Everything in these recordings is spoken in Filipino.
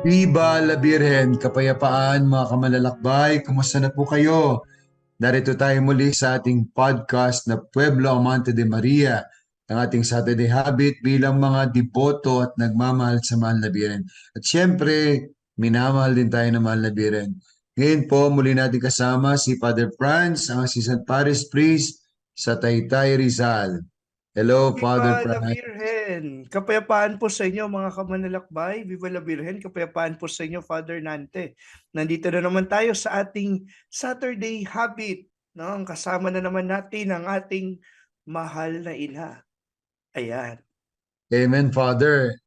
Viva la Virgen, kapayapaan mga kamalalakbay, kumusta na po kayo? Narito tayo muli sa ating podcast na Pueblo Amante de Maria, ang ating Saturday Habit bilang mga deboto at nagmamahal sa Mahal na Birhen. At syempre, minamahal din tayo ng Mahal na Birhen. Ngayon po, muli natin kasama si Father Franz, ang Assistant Parish Priest sa Taytay Rizal. Hello, Father Viva la Franz. Virgen! Kapayapaan po sa inyo mga kamanlalakbay. Viva la Virgen! Kapayapaan po sa inyo, Father Nante. Nandito na naman tayo sa ating Saturday Habit. No? Ang kasama na naman natin ang ating mahal na ina. Ayan. Amen, Father.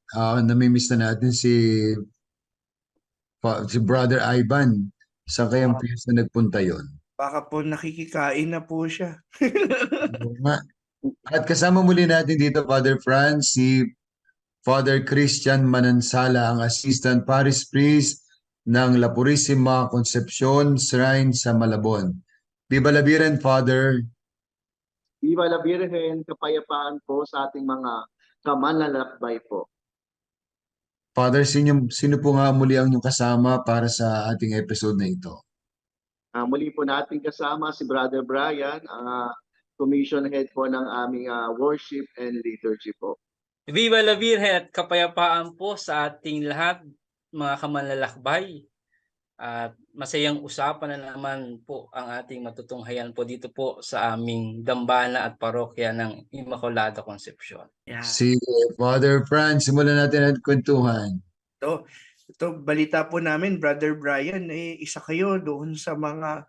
Namimiss na natin si Brother Ivan. Saan kayang piyesta nagpunta yon? Baka po nakikikain na po siya. Oo nga. At kasama muli natin dito, Father Franz, si Father Christian Manansala, ang Assistant Parish Priest ng La Purisima Concepcion Shrine sa Malabon. Viva la Virgen, Father. Viva la Virgen, kapayapaan po sa ating mga kamanlalakbay po. Father, sino po nga muli ang inyong kasama para sa ating episode na ito? Muli po natin kasama si Brother Brian, Commission Head po ng aming worship and liturgy po. Viva la Virgen at kapayapaan po sa ating lahat, mga kamanlalakbay. At masayang usapan na naman po ang ating matutunghayan po dito po sa aming dambana at parokya ng Immaculada Concepcion. Yeah. Si Father Franz, simulan natin ang kwentuhan. Ito, balita po namin, Brother Brian, isa kayo doon sa mga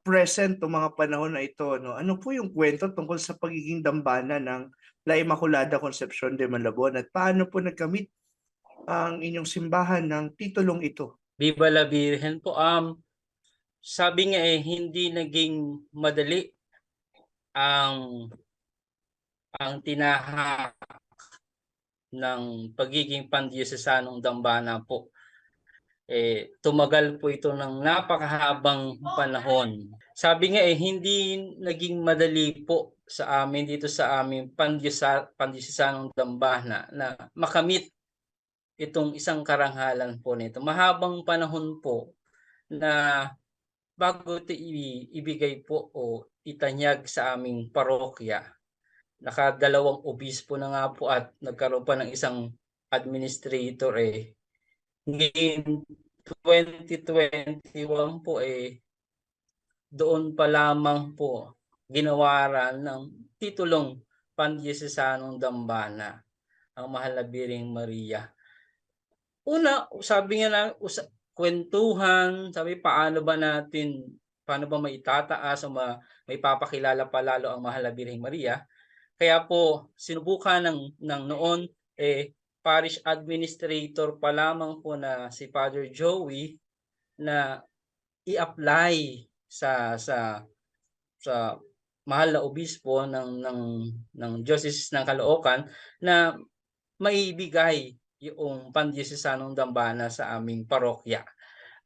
present o mga panahon na ito. No? Ano po yung kwento tungkol sa pagiging dambana ng La Immaculada Concepcion de Malabon at paano po nagkamit ang inyong simbahan ng titulong ito? Viva la Virgen po. Sabi nga hindi naging madali ang tinahak ng pagiging pandiosesanong dambana po. Tumagal po ito ng napakahabang panahon. Sabi nga hindi naging madali po sa amin dito sa aming pandiosesanong dambana na makamit itong isang karangalan po nito. Mahabang panahon po na bago ito ibigay po o itanyag sa aming parokya. Nakadalawang obispo na nga po at nagkaroon pa ng isang administrator Ngayon 2021 po doon pa lamang po ginawaran ng titulong Pandiosesanong Dambana ang Mahal na Birheng Maria. Una, sabi nga na kwentuhan, sabi paano ba maitataas o maipapakilala pa lalo ang Mahal na Birheng Maria. Kaya po sinubukan ng noon parish administrator pa lamang po na si Father Joey na i-apply sa mahal na obispo ng Diocese ng Caloocan na maibigay yung pandiosesanong dambana sa aming parokya.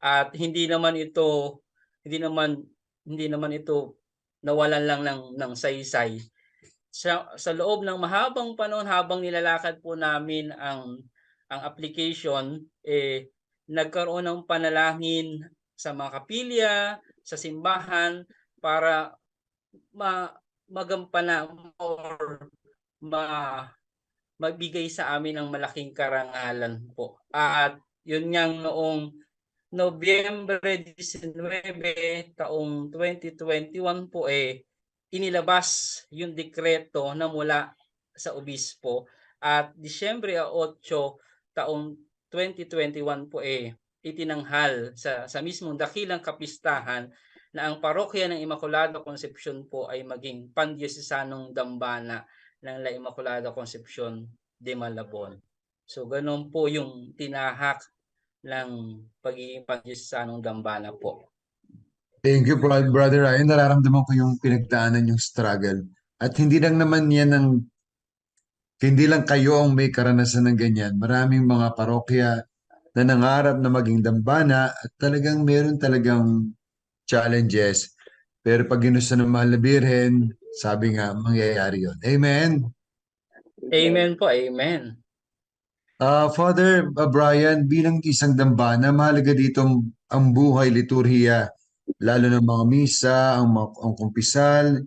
At hindi naman ito nawalan lang ng saysay. Sa loob ng mahabang panahon habang nilalakad po namin ang application, nagkaroon ng panalangin sa mga kapilya, sa simbahan para magampanan or magbigay sa amin ng malaking karangalan po. At yun ngang noong Nobyembre 19 taong 2021 po inilabas yung dekreto na mula sa obispo at Disyembre 8 taong 2021 po itinanghal sa mismong dakilang kapistahan na ang parokya ng Immaculada Concepcion po ay maging pandiosesanong dambana ng La Immaculada Concepcion de Malabon. So ganun po yung tinahak ng pagiging pandiosesanong dambana po. Thank you, Brother Ryan. Nararamdaman ko yung pinagdaanan yung struggle. At hindi lang kayo ang may karanasan ng ganyan. Maraming mga parokya na nangarap na maging dambana at meron talagang challenges. Pero pag ginusto ng Mahal na Birhen, sabi nga, mangyayari yun. Amen? Amen po, amen. Father Brian, bilang isang dambana, mahalaga dito ang buhay liturhiya, lalo ng mga misa, ang kumpisal.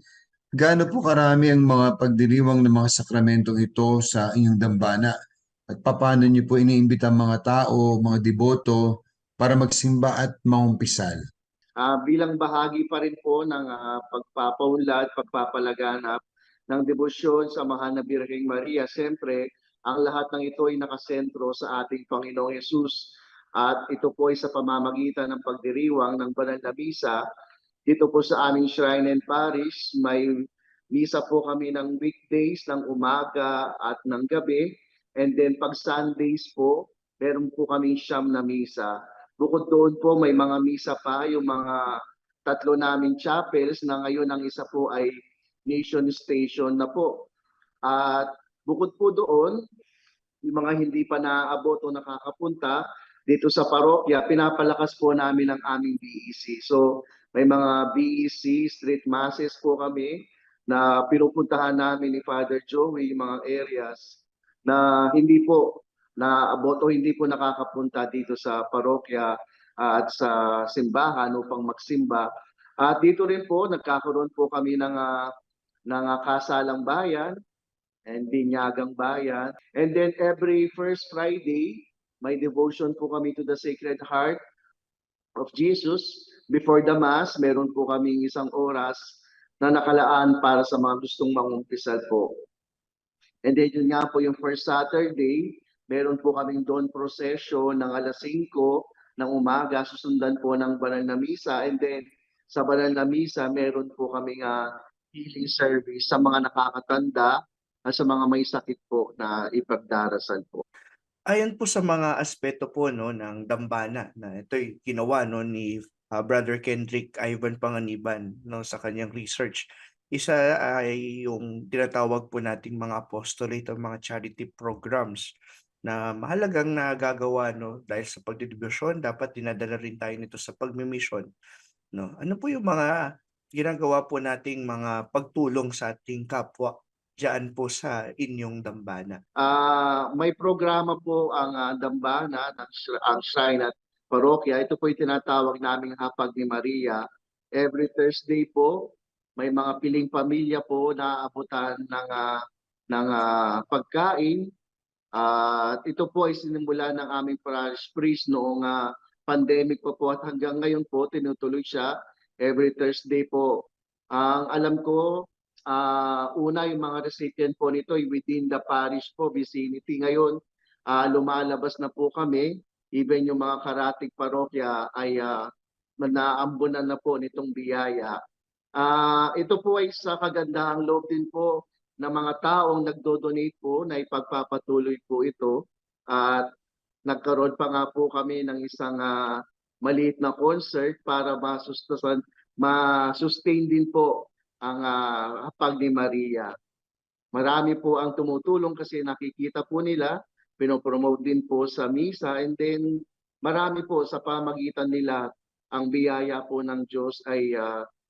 Gaano po karami ang mga pagdiriwang ng mga sakramentong ito sa inyong dambana? At paano niyo po iniimbita ang mga tao, mga deboto, para magsimba at mangumpisal? Bilang bahagi pa rin po ng pagpapaunlad, pagpapalaganap ng debosyon sa mahal na Birheng Maria, siyempre, ang lahat ng ito ay nakasentro sa ating Panginoong Yesus. At ito po ay sa pamamagitan ng pagdiriwang ng banal na misa. Dito po sa aming Shrine and Parish, may misa po kami ng weekdays, ng umaga at ng gabi. And then pag Sundays po, meron po kami siyam na misa. Bukod doon po, may mga misa pa, yung mga tatlo naming chapels na ngayon ang isa po ay Mission Station na po. At bukod po doon, yung mga hindi pa naaabot o nakakapunta dito sa parokya, pinapalakas po namin ang aming BEC. So may mga BEC, street masses po kami na pinupuntahan namin ni Father Joey, yung mga areas na hindi po naabot o hindi po nakakapunta dito sa parokya at sa simbahan upang magsimba. At dito rin po, nagkakaroon po kami ng kasalang bayan and binyagang bayan. And then every first Friday, may devotion po kami to the Sacred Heart of Jesus. Before the Mass, meron po kaming isang oras na nakalaan para sa mga gustong mangumpisal po. And then yun nga po yung first Saturday, meron po kaming dawn procession ng alas 5 ng umaga, susundan po ng banal na misa. And then sa banal na misa, meron po kaming healing service sa mga nakakatanda at sa mga may sakit po na ipagdarasal po. Ayon po sa mga aspeto po no ng dambana na ito'y ginawa no ni Brother Kendrick Ivan Panganiban no sa kanyang research. Isa ay yung tinatawag po nating mga apostolate o mga charity programs na mahalagang nagagawa no dahil sa pagdedibusyon dapat dinadala rin tayo nito sa pagmimisyon no. Ano po yung mga ginagawa po nating mga pagtulong sa ating kapwa diyan po sa inyong dambana? May programa po ang dambana ang Shrine at Parokya. Ito po yung tinatawag naming Hapag ni Maria. Every Thursday po, may mga piling pamilya po na aabutan ng pagkain. At ito po ay sinimula ng aming parish priest noong pandemic pa po at hanggang ngayon po tinutuloy siya every Thursday po. Ang alam ko, una yung mga recipient po nito ay within the parish po, vicinity. Ngayon, lumalabas na po kami. Even yung mga karatig parokya ay naambunan na po nitong biyaya. Ito po ay sa kagandahang loob din po ng mga taong nagdo-donate po na ipagpapatuloy po ito. At nagkaroon pa nga po kami ng isang maliit na concert para ma-sustain din po ang Hapag ni Maria. Marami po ang tumutulong kasi nakikita po nila, pinopromote din po sa misa, and then marami po sa pamagitan nila ang biyaya po ng Diyos ay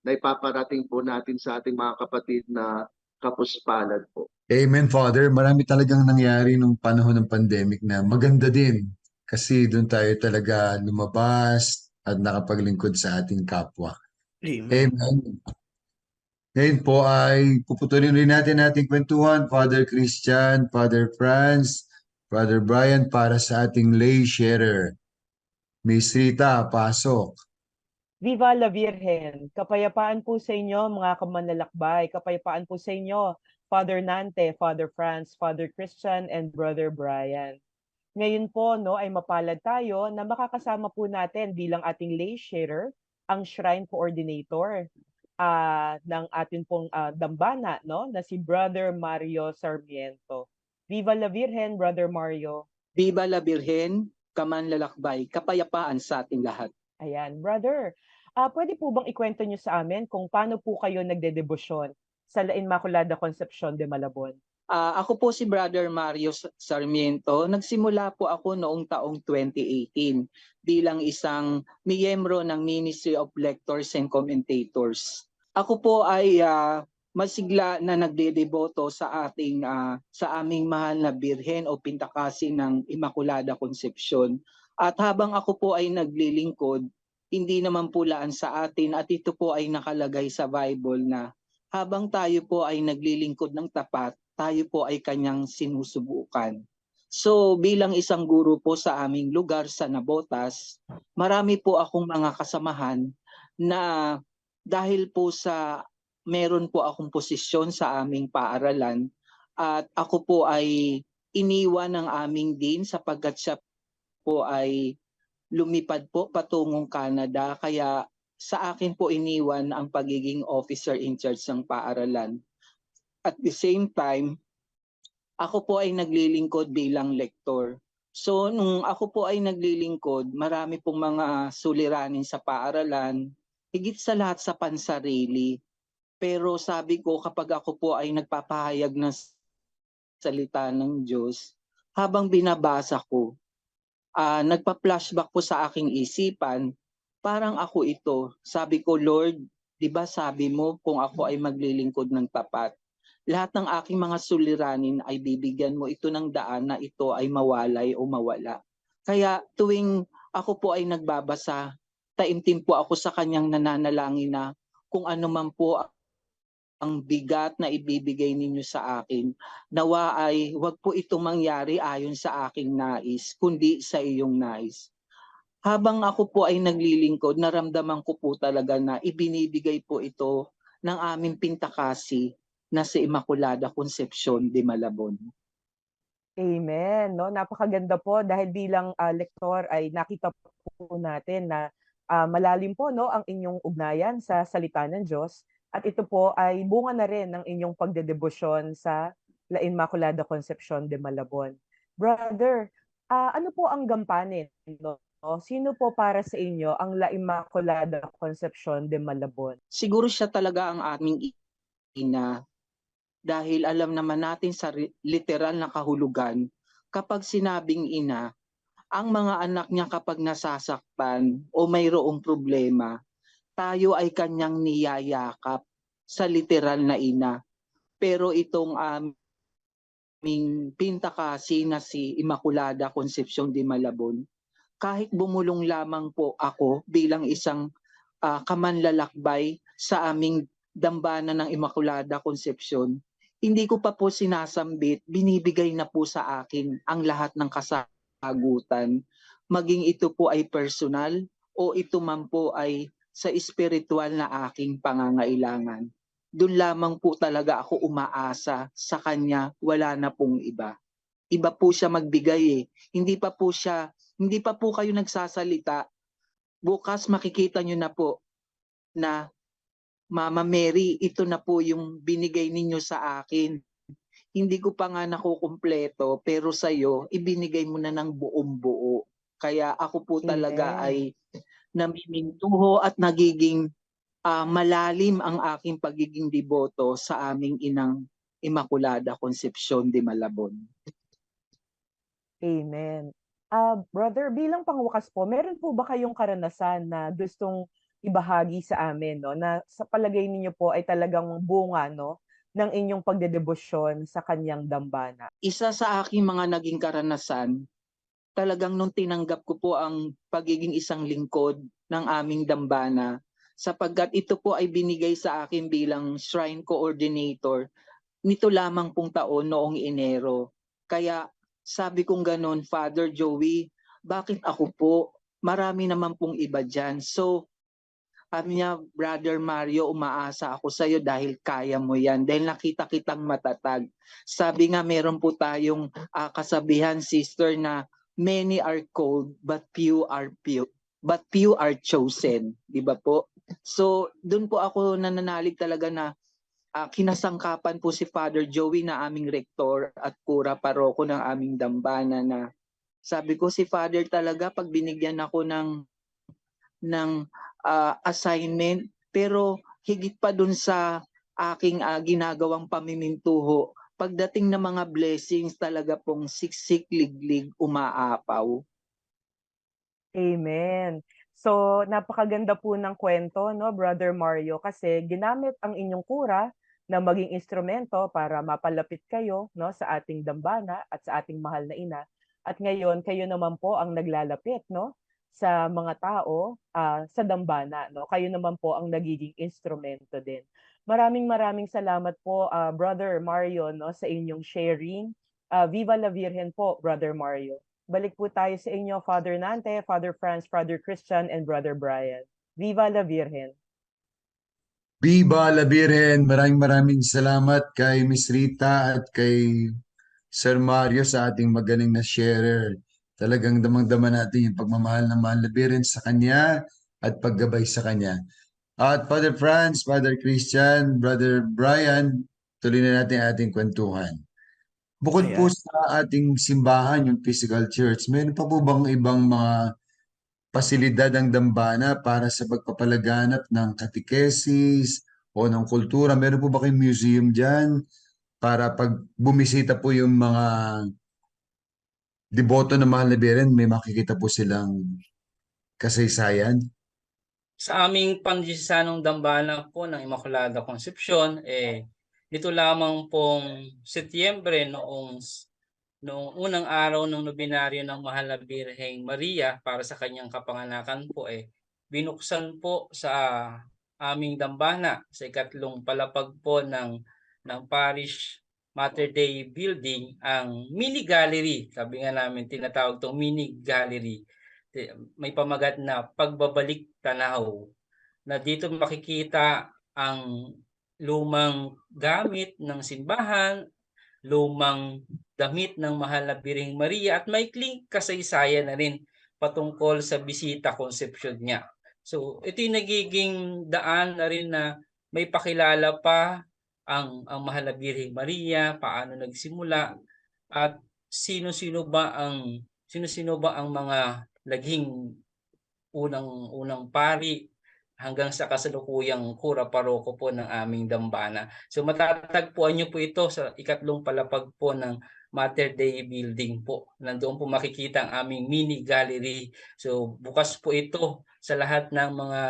naipaparating po natin sa ating mga kapatid na kapuspalad po. Amen, Father. Marami talagang nangyari nung panahon ng pandemic na maganda din kasi doon tayo talaga lumabas at nakapaglingkod sa ating kapwa. Amen. Amen. Ngayon po ay puputulin rin natin ating kwentuhan, Father Christian, Father Franz, Father Brian, para sa ating lay sharer. Miss Rita, pasok. Viva la Virgen! Kapayapaan po sa inyo mga kamanlalakbay. Kapayapaan po sa inyo, Father Nante, Father Franz, Father Christian, and Brother Brian. Ngayon po no, ay mapalad tayo na makakasama po natin bilang ating lay sharer ang Shrine Coordinator ng ating pong dambana no, na si Brother Mario Sarmiento. Viva la Virgen, Brother Mario! Viva la Virgen, kamanlalakbay, kapayapaan sa ating lahat. Ayan, brother. Pwede po bang ikwento niyo sa amin kung paano po kayo nagdedebosyon sa La Inmaculada Concepcion de Malabon? Ako po si Brother Mario Sarmiento. Nagsimula po ako noong taong 2018 bilang isang miyembro ng Ministry of Lectors and Commentators. Ako po ay masigla na nagdedeboto sa aming mahal na Birhen o Pintakasi ng Immaculada Concepcion. At habang ako po ay naglilingkod, hindi naman pulaan sa atin at ito po ay nakalagay sa Bible na habang tayo po ay naglilingkod ng tapat, tayo po ay kanyang sinusubukan. So bilang isang guro po sa aming lugar sa Nabotas, marami po akong mga kasamahan na dahil po sa meron po akong posisyon sa aming paaralan at ako po ay iniwan ng aming dean sapagkat siya po ay lumipad po patungong Canada, kaya sa akin po iniwan ang pagiging officer in charge ng paaralan. At the same time, ako po ay naglilingkod bilang lektor. So nung ako po ay naglilingkod, marami pong mga suliranin sa paaralan, higit sa lahat sa pansarili. Pero sabi ko, kapag ako po ay nagpapahayag ng salita ng Diyos, habang binabasa ko, nagpa-flashback po sa aking isipan, parang ako ito. Sabi ko, Lord, di ba sabi mo kung ako ay maglilingkod ng tapat, lahat ng aking mga suliranin ay bibigyan mo ito ng daan na ito ay mawalay o mawala. Kaya tuwing ako po ay nagbabasa, taimtim po ako sa kanyang nananalangin na kung ano man po ang bigat na ibibigay ninyo sa akin, nawa ay wag po itong mangyari ayon sa aking nais, kundi sa iyong nais. Habang ako po ay naglilingkod, naramdaman ko po talaga na ibinibigay po ito ng aming Pintakasi na si Immaculada Concepcion de Malabon. Amen, 'no? Napakaganda po dahil bilang, lektor ay nakita po natin na, malalim po 'no, ang inyong ugnayan sa salita ng Diyos at ito po ay bunga na rin ng inyong pagdedebosyon sa La Inmaculada Concepcion de Malabon. Brother, ano po ang gampanin 'no? Sino po para sa inyo ang La Inmaculada Concepcion de Malabon? Siguro siya talaga ang aming ina. Dahil alam naman natin sa literal na kahulugan, kapag sinabing ina, ang mga anak niya kapag nasasaktan o mayroong problema, tayo ay kanyang niyayakap sa literal na ina. Pero itong aming Pintakasi na si Immaculada Concepcion de Malabon, kahit bumulong lamang po ako bilang isang kamanlalakbay sa aming dambana ng Immaculada Concepcion, hindi ko pa po sinasambit, binibigay na po sa akin ang lahat ng kasagutan. Maging ito po ay personal o ito man po ay sa espiritual na aking pangangailangan. Doon lamang po talaga ako umaasa sa kanya, wala na pong iba. Iba po siya magbigay eh. Hindi pa po kayo nagsasalita. Bukas makikita nyo na po na Mama Mary, ito na po yung binigay ninyo sa akin. Hindi ko pa nga nakukumpleto, pero sa'yo, ibinigay mo na ng buong buo. Kaya ako po talaga Amen. ay namimintuho at nagiging malalim ang aking pagiging deboto sa aming inang Immaculada Concepcion de Malabon. Amen. Brother, bilang pangwakas po, meron po ba kayong karanasan na gustong ibahagi sa amin 'no, na sa palagay ninyo po ay talagang bunga 'no, ng inyong pagdedebosyon sa kaniyang dambana? Isa sa aking mga naging karanasan, talagang nung tinanggap ko po ang pagiging isang lingkod ng aming dambana, sapagkat ito po ay binigay sa akin bilang shrine coordinator nito lamang pong taon noong Enero. Kaya sabi kong ganon, Father Joey, bakit ako po? Marami naman pong iba dyan. So, sabi niya, Brother Mario, umaasa ako sa iyo dahil kaya mo yan. Dahil nakita kitang matatag. Sabi nga, meron po tayong kasabihan, sister, na many are called, but few are chosen. Di ba po? So, dun po ako nananalig talaga na kinasangkapan po si Father Joey na aming rektor at kura paroko ng aming dambana na sabi ko si Father talaga pag binigyan ako ng assignment, pero higit pa dun sa aking ginagawang pamimintuho, pagdating ng mga blessings talaga pong siksik liglig umaapaw. Amen. So, napakaganda po ng kwento 'no, Brother Mario, kasi ginamit ang inyong kura na maging instrumento para mapalapit kayo, no, sa ating dambana at sa ating mahal na ina. At ngayon, kayo naman po ang naglalapit, no, sa mga tao sa dambana, no. Kayo naman po ang nagiging instrumento din. Maraming salamat po, Brother Mario, no, sa inyong sharing. Viva la Virgen po, Brother Mario. Balik po tayo sa inyo, Father Nante, Father Franz, Father Christian, and Brother Brian. Viva la Virgen. Viva la Virgen! Maraming salamat kay Miss Rita at kay Sir Mario sa ating magaling na sharer. Talagang damang-dama natin yung pagmamahal ng mahal na Virgen sa kanya at paggabay sa kanya. At Father Franz, Father Christian, Brother Brian, tuloy na natin ating kwentuhan. Bukod po Ayan. sa ating simbahan, yung physical church, meron pa po bang ibang mga pasilidad ang dambana para sa pagpapalaganap ng katekesis o ng kultura? Meron po ba kayong museum dyan para pag bumisita po yung mga deboto ng mahal na Birhen, may makikita po silang kasaysayan? Sa aming Pangisisanong Dambana po ng Immaculada Concepcion, dito lamang pong Setyembre noong unang araw ng nobinaryo ng Mahal na Birheng Maria para sa kanyang kapanganakan po, binuksan po sa aming dambana sa ikatlong palapag po ng Parish Mater Dei Building ang mini gallery. Sabi nga namin, tinatawag itong mini gallery. May pamagat na pagbabalik tanaw, na dito makikita ang lumang gamit ng simbahan, lumang damit ng Mahal na Birheng Maria, at maikling kasaysayan na rin patungkol sa bisita konsepsyon niya. So ito yung nagiging daan na rin na may pakilala pa ang Mahal na Birheng Maria, paano nagsimula, at sino-sino ba ang mga naging unang pari hanggang sa kasalukuyang kura paroko po ng aming dambana. So matatagpuan niyo po ito sa ikatlong palapag po ng Mater Dei Building po. Nandoon po makikita ang aming mini gallery. So bukas po ito sa lahat ng mga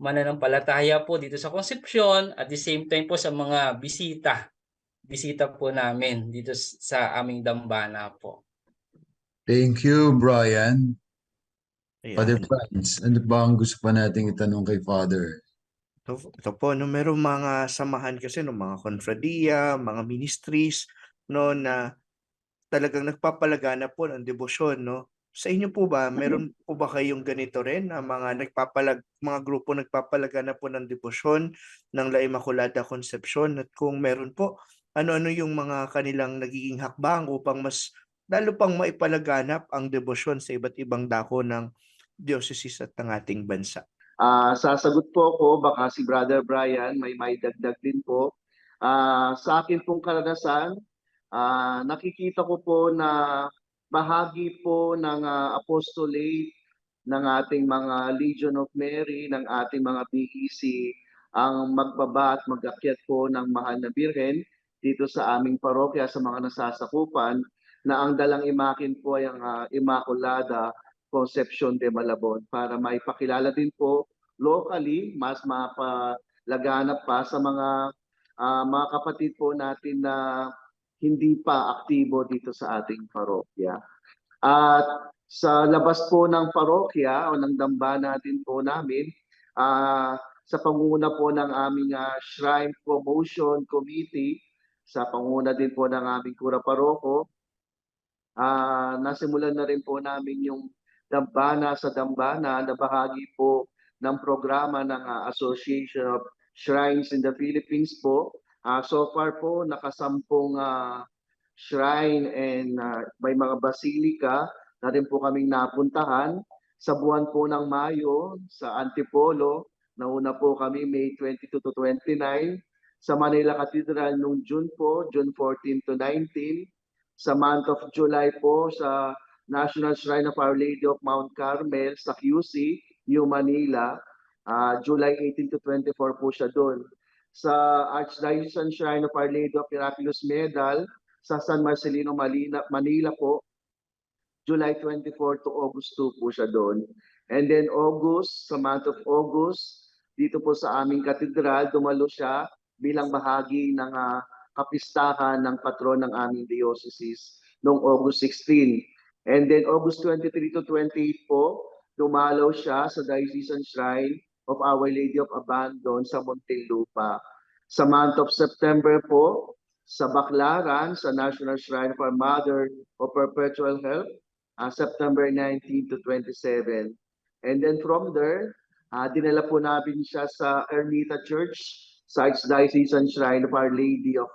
mananampalataya po dito sa Concepcion, at the same time po sa mga bisita po namin dito sa aming dambana po. Thank you, Brian. Father Ayan. Franz, ano ba ang gusto pa nating itanong kay Father? Ito po, no, merong mga samahan kasi, no, mga konfradiya, mga ministries, no, na talagang nagpapalagana po ng debosyon, no. Sa inyo po ba, meron po ba kayong ganito rin na mga grupo nagpapalagana po ng debosyon ng La Immaculada Concepcion? At kung meron po, ano-ano yung mga kanilang nagiging hakbang upang mas lalo pang maipalaganap ang debosyon sa iba't ibang dako ng diocese at ng ating bansa? Sasagot po ako, baka si Brother Brian may dagdag din po. Sa akin pong karanasan, nakikita ko po na bahagi po ng apostolate ng ating mga Legion of Mary, ng ating mga BEC, ang magbaba at mag-akyat po ng Mahal na Birhen dito sa aming parokya sa mga nasasakupan, na ang dalang imakin po ay ang Immaculada Concepcion de Malabon, para maipakilala din po locally, mas mapalaganap pa sa mga kapatid po natin na hindi pa aktibo dito sa ating parokya. At sa labas po ng parokya o ng dambana natin po namin, sa pangunguna po ng aming Shrine Promotion Committee, sa pangunguna din po ng aming Kura Paroko, nasimulan na rin po namin yung dambana sa dambana na bahagi po ng programa ng Association of Shrines in the Philippines po. So far po, nakasampung shrine and may mga basilika na rin po kaming napuntahan. Sa buwan po ng Mayo, sa Antipolo, nauna po kami May 22 to 29. Sa Manila Cathedral nung June po, June 14 to 19. Sa month of July po, sa National Shrine of Our Lady of Mount Carmel sa QC, New Manila, July 18 to 24 po siya doon. Sa Archdiocesan Shrine of Our Lady of Miraculous Medal sa San Marcelino, Manila po, July 24 to August 2 po siya doon. And then August, sa month of August, dito po sa aming katedral, dumalo siya bilang bahagi ng kapistahan ng patron ng aming diocese noong August 16. And then August 23 to 28 po, dumalaw siya sa Diocesan Shrine of Our Lady of Abandon sa Muntinlupa. Sa month of September po, sa Baclaran, sa National Shrine of Our Mother of Perpetual Help, September 19 to 27. And then from there, dinala po namin siya sa Ermita Church, sa Diocesan Shrine of Our Lady of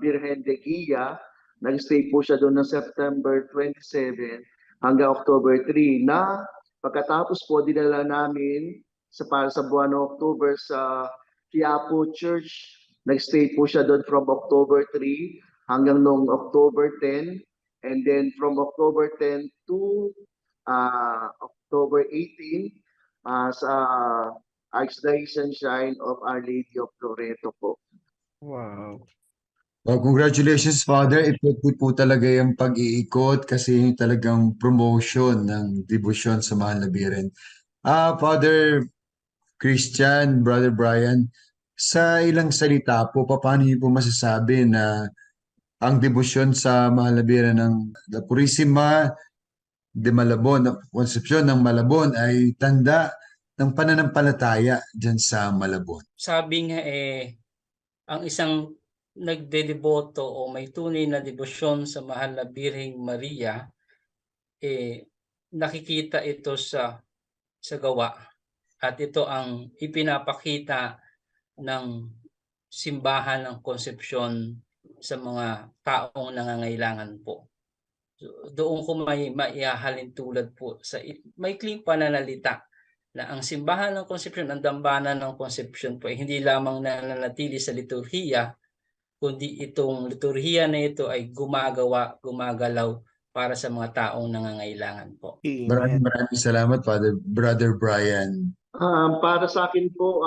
Virgen de Guia. Nag-stay po siya doon ng September 27 hanggang October 3 na pagkatapos po dinala namin para sa buwan ng October sa Quiapo Church. Nag-stay po siya doon from October 3 hanggang noong October 10. And then from October 10 to October 18 sa Archdiocese Shrine of Our Lady of Loreto po. Wow. Well, congratulations, Father. Effective po talaga yung pag-iikot kasi yung talagang promotion ng debosyon sa Mahal na Birhen. Father Christian, Brother Brian, sa ilang salita po, paano niyo po masasabi na ang debosyon sa Mahal na Birhen ng La Purisima de Malabon, ng Konsepsyon ng Malabon ay tanda ng pananampalataya dyan sa Malabon? Sabi nga ang isang nagdedeboto o may tunay na debosyon sa Mahal na Birheng Maria, nakikita ito sa gawa. At ito ang ipinapakita ng simbahan ng Konsepsyon sa mga taong nangangailangan po. Doon ko may maihahalin tulad po sa maikling pananalita na ang simbahan ng Konsepsyon, ang dambana ng Konsepsyon po ay hindi lamang nananatili sa liturhiya, kundi itong liturhiya na ito ay gumagalaw para sa mga taong nangangailangan po. Maraming Amen. salamat, Brother Brian. Para sa akin po,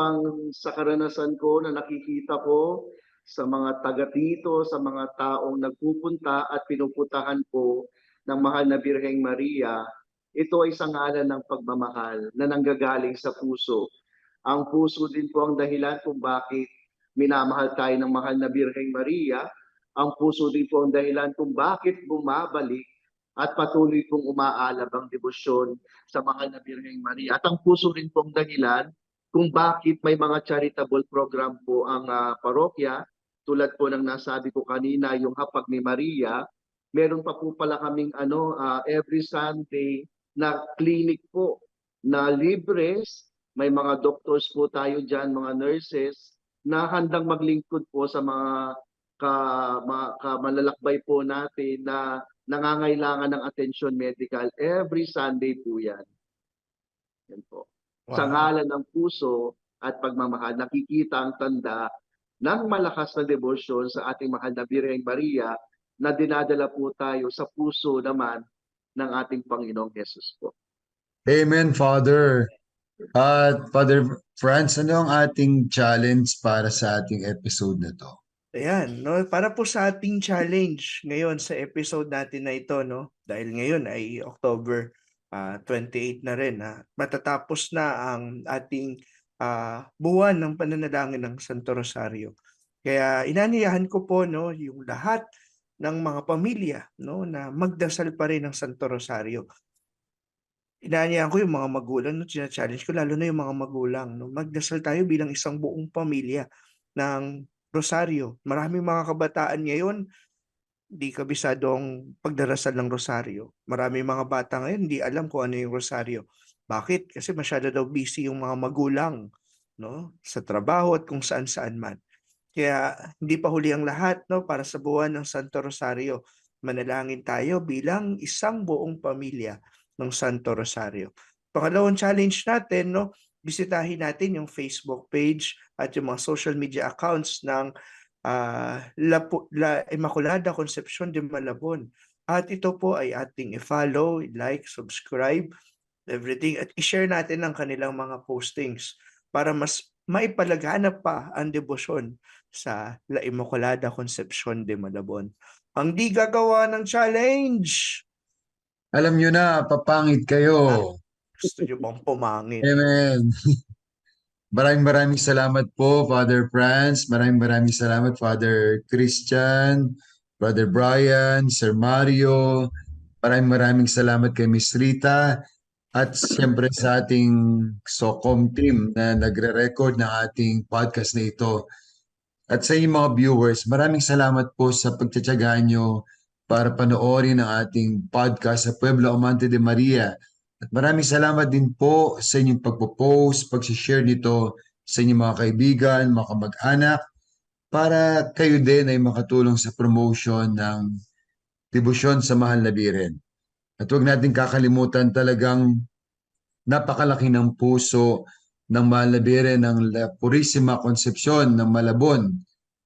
sa karanasan ko na nakikita ko sa mga taga dito, sa mga taong nagpupunta at pinuputahan po ng Mahal na Birheng Maria, ito ay sangalan ng pagmamahal na nanggagaling sa puso. Ang puso din po ang dahilan kung bakit minamahal tayo ng Mahal na Birheng Maria. Ang puso din po ang dahilan kung bakit bumabalik at patuloy pong umaalab ang debosyon sa Mahal na Birheng Maria. At ang puso rin pong dahilan kung bakit may mga charitable program po ang parokya. Tulad po ng nasabi ko kanina, yung Hapag ni Maria. Meron pa po pala kaming every Sunday na clinic po na libre. May mga doctors po tayo dyan, mga nurses, na handang maglingkod po sa mga malalakbay po natin na nangangailangan ng atensyon medical. Every Sunday po yan. Yan po. Wow. Sa ngalan ng puso at pagmamahal, nakikita ang tanda ng malakas na debosyon sa ating Mahal na Birheng Maria na dinadala po tayo sa puso naman ng ating Panginoong Yesus po. Amen, Father. At Father Franz, ano ang ating challenge para sa ating episode na to? Ayan, no, para po sa ating challenge ngayon sa episode natin na ito, no, dahil ngayon ay October 28 na rin, matatapos na ang ating buwan ng pananalangin ng Santo Rosario. Kaya inaniyahan ko po, no, yung lahat ng mga pamilya, no, na magdasal pa rin ng Santo Rosario. Inaanyayahan ko yung mga magulang, no, challenge ko lalo na yung mga magulang, no, magdasal tayo bilang isang buong pamilya ng Rosario. Maraming mga kabataan ngayon, di kabisado ang pagdarasal ng Rosario. Maraming mga bata ngayon, hindi alam kung ano yung Rosario. Bakit? Kasi masyado daw busy yung mga magulang, no, sa trabaho at kung saan-saan man. Kaya hindi pa huli ang lahat, no, para sa buwan ng Santo Rosario. Manalangin tayo bilang isang buong pamilya ng Santo Rosario. Pangalawang challenge natin, no, bisitahin natin yung Facebook page at yung mga social media accounts ng La Immaculada Concepcion de Malabon. At ito po ay ating i-follow, like, subscribe, everything. At i-share natin ang kanilang mga postings para mas maipalaganap pa ang debosyon sa La Immaculada Concepcion de Malabon. Ang di gagawa ng challenge, Alam nyo na, papangit kayo. gusto nyo bang pumangit? Amen. Maraming salamat po, Father Franz. Maraming salamat, Father Christian, Brother Brian, Sir Mario. Maraming salamat kay Miss Rita. At siyempre sa ating SOCOM team na nagre-record ng ating podcast na ito. At sa inyong mga viewers, maraming salamat po sa pagtsatsaga nyo para panoorin ang ating podcast sa Pueblo Amante de Maria. At maraming salamat din po sa inyong pagpo-post, pag-share nito sa inyong mga kaibigan, mga kamag-anak, para kayo din ay makatulong sa promotion ng debosyon sa Mahal na Birhen. At huwag natin kakalimutan talagang napakalaki ng puso ng Mahal na Birhen ng La Purisima Concepcion ng Malabon.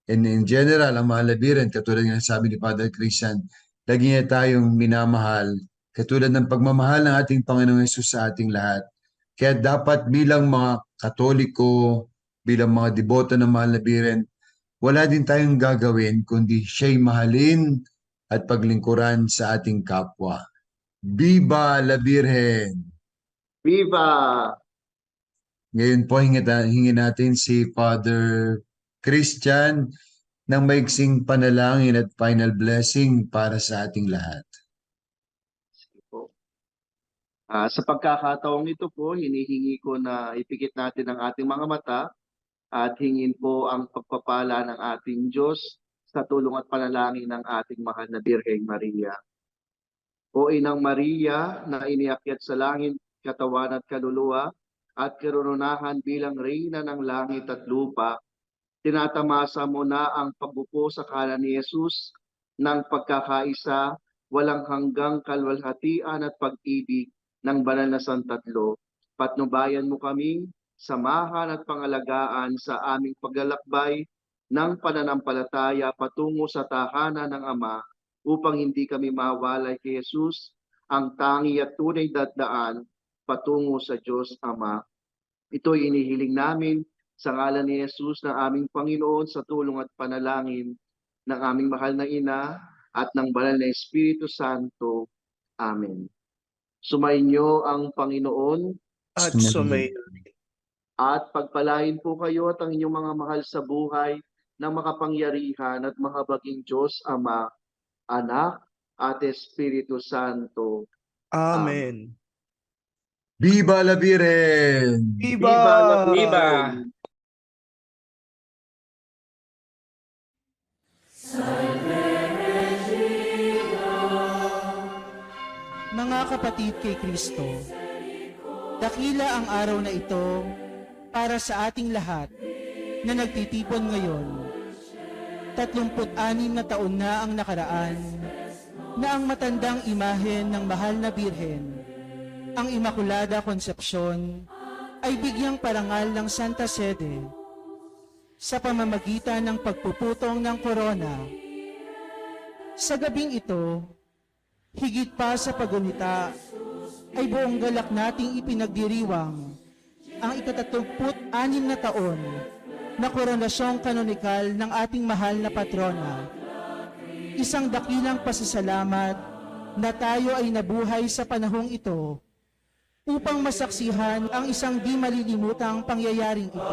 And in general, ang Mahal na Birhen, katulad ng sabi ni Father Christian, lagi niya tayong minamahal, katulad ng pagmamahal ng ating Panginoong Hesus sa ating lahat. Kaya dapat bilang mga Katoliko, bilang mga deboto ng Mahal na Birhen, wala din tayong gagawin kundi siya'y mahalin at paglingkuran sa ating kapwa. Viva la Birhen! Viva! Ngayon po hingin natin si Father Christian ng maiksing panalangin at final blessing para sa ating lahat. Sige po. Sa pagkakataong ito po, hinihingi ko na ipikit natin ang ating mga mata at hingin po ang pagpapala ng ating Diyos sa tulong at panalangin ng ating mahal na Birheng Maria. O Inang Maria na iniakyat sa langit, katawan at kaluluwa at karununahan bilang reyna ng langit at lupa, tinatamasa mo na ang pagbuko sa kalan ni Jesus ng pagkakaisa, walang hanggang kalwalhatian at pag-ibig ng banal na Santatlo. Patnubayan mo kaming samahan at pangalagaan sa aming paglalakbay ng pananampalataya patungo sa tahanan ng Ama upang hindi kami mawalay kay Jesus, ang tangi at tunay na daan patungo sa Diyos Ama. Ito'y inihiling namin sa ngalan ni Jesus na aming Panginoon sa tulong at panalangin ng aming mahal na Ina at ng banal na Espiritu Santo. Amen. Sumainyo ang Panginoon At Amen. sumayo. at pagpalain po kayo at ang inyong mga mahal sa buhay ng makapangyarihan at mahabaging Diyos Ama, Anak at Espiritu Santo. Amen. Viva la Birhen! Viva! la Viva! Virgen! Mga kapatid kay Kristo, dakila ang araw na ito para sa ating lahat na nagtitipon ngayon. 36 na taon na ang nakaraan na ang matandang imahen ng mahal na Birhen, ang Immaculada Concepcion, ay bigyang parangal ng Santa Sede sa pamamagitan ng pagpuputong ng korona. Sa gabing ito, higit pa sa pagunita, ay buong galak nating ipinagdiriwang ang 36 na taon na koronasyong kanonikal ng ating mahal na patrona. Isang dakilang pasasalamat na tayo ay nabuhay sa panahong ito upang masaksihan ang isang di malilimutang pangyayaring ito.